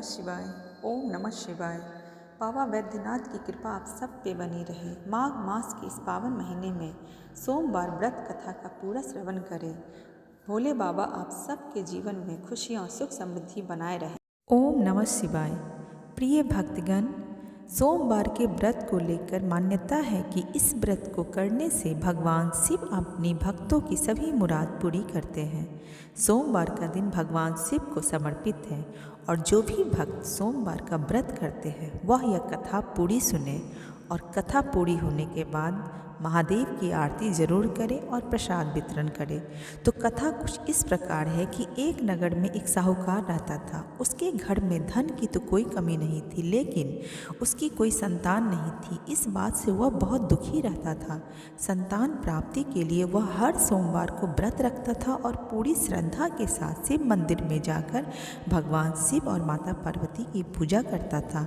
शिवाय। ओम नमः शिवाय। बाबा वैद्यनाथ की कृपा आप सब पे बनी रहे। माघ मास के इस पावन महीने में सोमवार व्रत कथा का पूरा श्रवण करें। भोले बाबा आप सबके जीवन में खुशियाँ सुख समृद्धि बनाए रहे। ओम नमः शिवाय। प्रिय भक्तगण, सोमवार के व्रत को लेकर मान्यता है कि इस व्रत को करने से भगवान शिव अपनी भक्तों की सभी मुराद पूरी करते हैं। सोमवार का दिन भगवान शिव को समर्पित है और जो भी भक्त सोमवार का व्रत करते हैं वह यह कथा पूरी सुने और कथा पूरी होने के बाद महादेव की आरती जरूर करें और प्रसाद वितरण करें। तो कथा कुछ इस प्रकार है कि एक नगर में एक साहूकार रहता था। उसके घर में धन की तो कोई कमी नहीं थी, लेकिन उसकी कोई संतान नहीं थी। इस बात से वह बहुत दुखी रहता था। संतान प्राप्ति के लिए वह हर सोमवार को व्रत रखता था और पूरी श्रद्धा के साथ शिव मंदिर में जाकर भगवान शिव और माता पार्वती की पूजा करता था।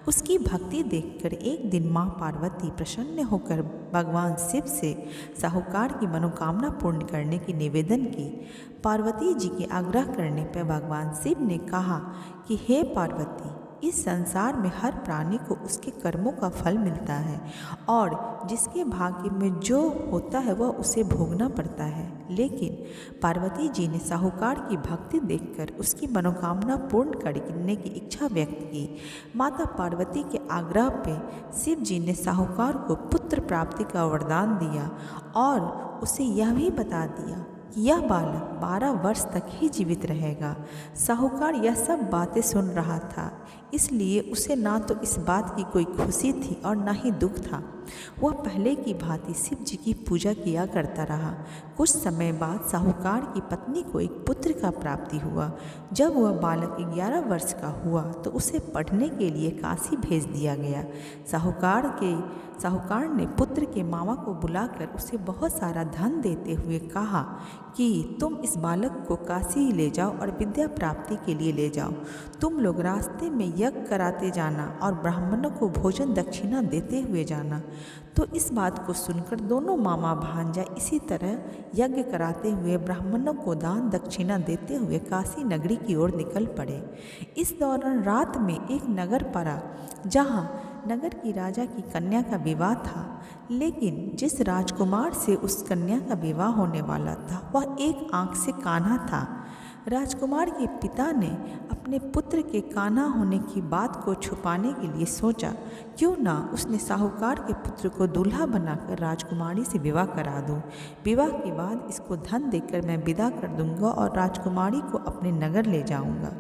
उसकी भक्ति देखकर एक दिन माँ पार्वती प्रसन्न होकर भगवान शिव से साहूकार की मनोकामना पूर्ण करने की निवेदन की। पार्वती जी के आग्रह करने पर भगवान शिव ने कहा कि हे पार्वती, इस संसार में हर प्राणी को उसके कर्मों का फल मिलता है और जिसके भाग्य में जो होता है वह उसे भोगना पड़ता है। लेकिन पार्वती जी ने साहूकार की भक्ति देखकर उसकी मनोकामना पूर्ण करने की इच्छा व्यक्त की। माता पार्वती के आग्रह पे शिव जी ने साहूकार को पुत्र प्राप्ति का वरदान दिया और उसे यह भी बता दिया कि यह बालक 12 वर्ष तक ही जीवित रहेगा। साहूकार यह सब बातें सुन रहा था, इसलिए उसे ना तो इस बात की कोई खुशी थी और ना ही दुख था। वह पहले की भांति शिव जी की पूजा किया करता रहा। कुछ समय बाद साहूकार की पत्नी को एक पुत्र का प्राप्ति हुआ। जब वह बालक 11 वर्ष का हुआ तो उसे पढ़ने के लिए काशी भेज दिया गया। साहूकार ने पुत्र के मामा को बुलाकर उसे बहुत सारा धन देते हुए कहा कि तुम इस बालक को काशी ले जाओ और विद्या प्राप्ति के लिए ले जाओ। तुम लोग रास्ते में यज्ञ कराते जाना और ब्राह्मणों को भोजन दक्षिणा देते हुए जाना। तो इस बात को सुनकर दोनों मामा भांजा इसी तरह यज्ञ कराते हुए ब्राह्मणों को दान दक्षिणा देते हुए काशी नगरी की ओर निकल पड़े। इस दौरान रात में एक नगर पड़ा जहाँ नगर की राजा की कन्या का विवाह था। लेकिन जिस राजकुमार से उस कन्या का विवाह होने वाला था वह एक आंख से कान्हा था। राजकुमार के पिता ने अपने पुत्र के कान्हा होने की बात को छुपाने के लिए सोचा, क्यों ना उसने साहूकार के पुत्र को दूल्हा बनाकर राजकुमारी से विवाह करा दूं। विवाह के बाद इसको धन देकर मैं विदा कर दूंगा और राजकुमारी को अपने नगर ले जाऊंगा।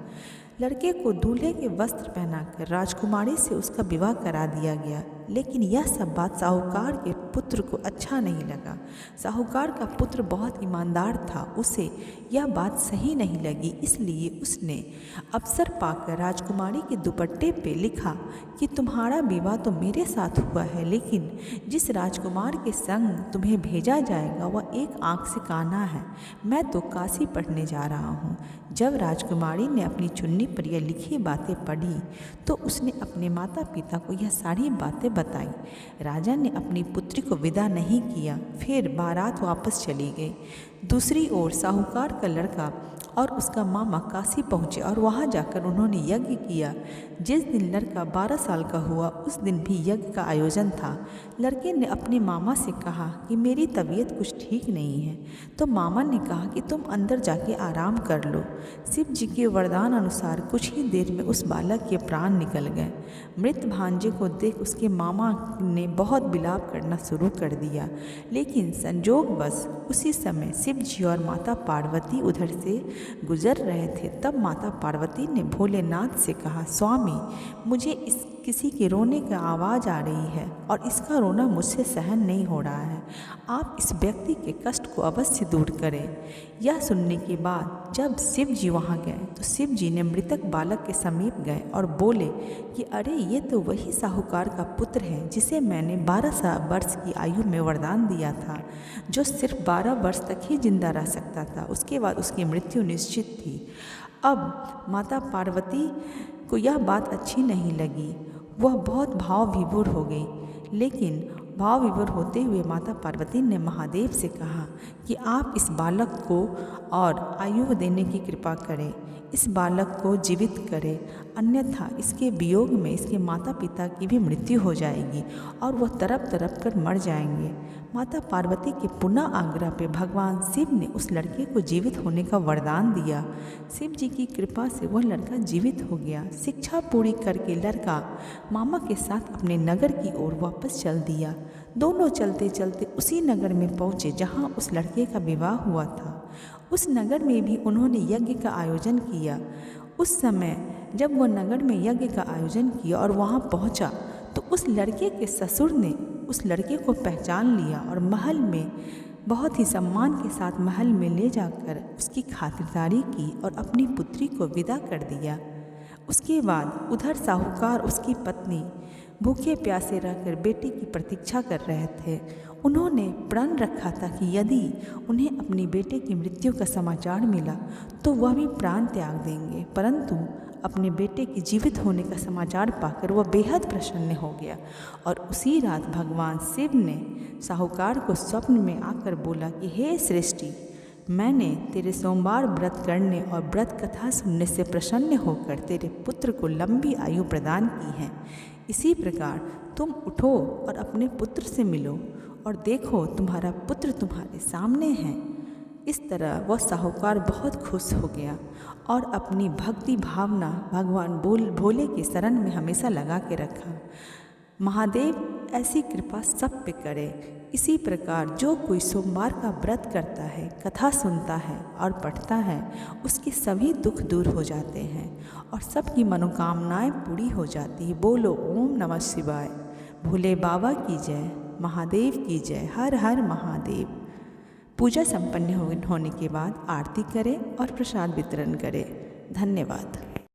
लड़के को दूल्हे के वस्त्र पहनाकर राजकुमारी से उसका विवाह करा दिया गया। लेकिन यह सब बात साहूकार के पुत्र को अच्छा नहीं लगा। साहूकार का पुत्र बहुत ईमानदार था, उसे यह बात सही नहीं लगी, इसलिए उसने अवसर पाकर राजकुमारी के दुपट्टे पे लिखा कि तुम्हारा विवाह तो मेरे साथ हुआ है, लेकिन जिस राजकुमार के संग तुम्हें भेजा जाएगा वह एक आंख से कान्हा है। मैं तो काशी पढ़ने जा रहा हूँ। जब राजकुमारी ने अपनी चुन्नी पर यह लिखी बातें पढ़ी तो उसने अपने माता पिता को यह सारी बातें बताई। राजा ने अपनी पुत्री को विदा नहीं किया, फिर बारात वापस चली गई। दूसरी ओर साहूकार का लड़का और उसका मामा काशी पहुँचे और वहाँ जाकर उन्होंने यज्ञ किया। जिस दिन लड़का 12 साल का हुआ उस दिन भी यज्ञ का आयोजन था। लड़के ने अपने मामा से कहा कि मेरी तबीयत कुछ ठीक नहीं है, तो मामा ने कहा कि तुम अंदर जाके आराम कर लो। शिव जी के वरदान अनुसार कुछ ही देर में उस बालक के प्राण निकल गए। मृत भांजे को देख उसके मामा ने बहुत विलाप करना शुरू कर दिया, लेकिन संजोगवश उसी समय शिव जी और माता पार्वती उधर से गुजर रहे थे। तब माता पार्वती ने भोलेनाथ से कहा, स्वामी, मुझे किसी के रोने की आवाज़ आ रही है और इसका रोना मुझसे सहन नहीं हो रहा है। आप इस व्यक्ति के कष्ट को अवश्य दूर करें। यह सुनने के बाद जब शिव जी वहाँ गए तो शिव जी ने मृतक बालक के समीप गए और बोले कि अरे, ये तो वही साहूकार का पुत्र है जिसे मैंने 12 वर्ष की आयु में वरदान दिया था, जो सिर्फ 12 वर्ष तक ही जिंदा रह सकता था। उसके बाद उसकी मृत्यु निश्चित थी। अब माता पार्वती को यह बात अच्छी नहीं लगी। वह बहुत भाव विभोर हो गई। लेकिन भाव विभोर होते हुए माता पार्वती ने महादेव से कहा कि आप इस बालक को और आयु देने की कृपा करें। इस बालक को जीवित करे, अन्यथा इसके वियोग में इसके माता पिता की भी मृत्यु हो जाएगी और वह तड़प तड़प कर मर जाएंगे। माता पार्वती के पुनः आग्रह पे भगवान शिव ने उस लड़के को जीवित होने का वरदान दिया। शिव जी की कृपा से वह लड़का जीवित हो गया। शिक्षा पूरी करके लड़का मामा के साथ अपने नगर की ओर वापस चल दिया। दोनों चलते चलते उसी नगर में पहुँचे जहाँ उस लड़के का विवाह हुआ था। उस नगर में भी उन्होंने यज्ञ का आयोजन किया। उस समय जब वह नगर में यज्ञ का आयोजन किया और वहाँ पहुँचा तो उस लड़के के ससुर ने उस लड़के को पहचान लिया और महल में बहुत ही सम्मान के साथ महल में ले जाकर उसकी खातिरदारी की और अपनी पुत्री को विदा कर दिया। उसके बाद उधर साहूकार उसकी पत्नी भूखे प्यासे रहकर बेटी की प्रतीक्षा कर रहे थे। उन्होंने प्रण रखा था कि यदि उन्हें अपनी बेटे की मृत्यु का समाचार मिला तो वह भी प्राण त्याग देंगे, परंतु अपने बेटे के जीवित होने का समाचार पाकर वह बेहद प्रसन्न हो गया और उसी रात भगवान शिव ने साहूकार को स्वप्न में आकर बोला कि हे सृष्टि, मैंने तेरे सोमवार व्रत करने और व्रत कथा सुनने से प्रसन्न होकर तेरे पुत्र को लंबी आयु प्रदान की है। इसी प्रकार तुम उठो और अपने पुत्र से मिलो और देखो तुम्हारा पुत्र तुम्हारे सामने है। इस तरह वह साहूकार बहुत खुश हो गया और अपनी भक्ति भावना भगवान भोले के शरण में हमेशा लगा के रखा। महादेव ऐसी कृपा सब पे करे। इसी प्रकार जो कोई सोमवार का व्रत करता है, कथा सुनता है और पढ़ता है, उसके सभी दुख दूर हो जाते हैं और सबकी मनोकामनाएं पूरी हो जाती है। बोलो ओम नमः शिवाय। भोले बाबा की जय, महादेव की जय, हर हर महादेव। पूजा संपन्न होने के बाद आरती करें और प्रसाद वितरण करें। धन्यवाद।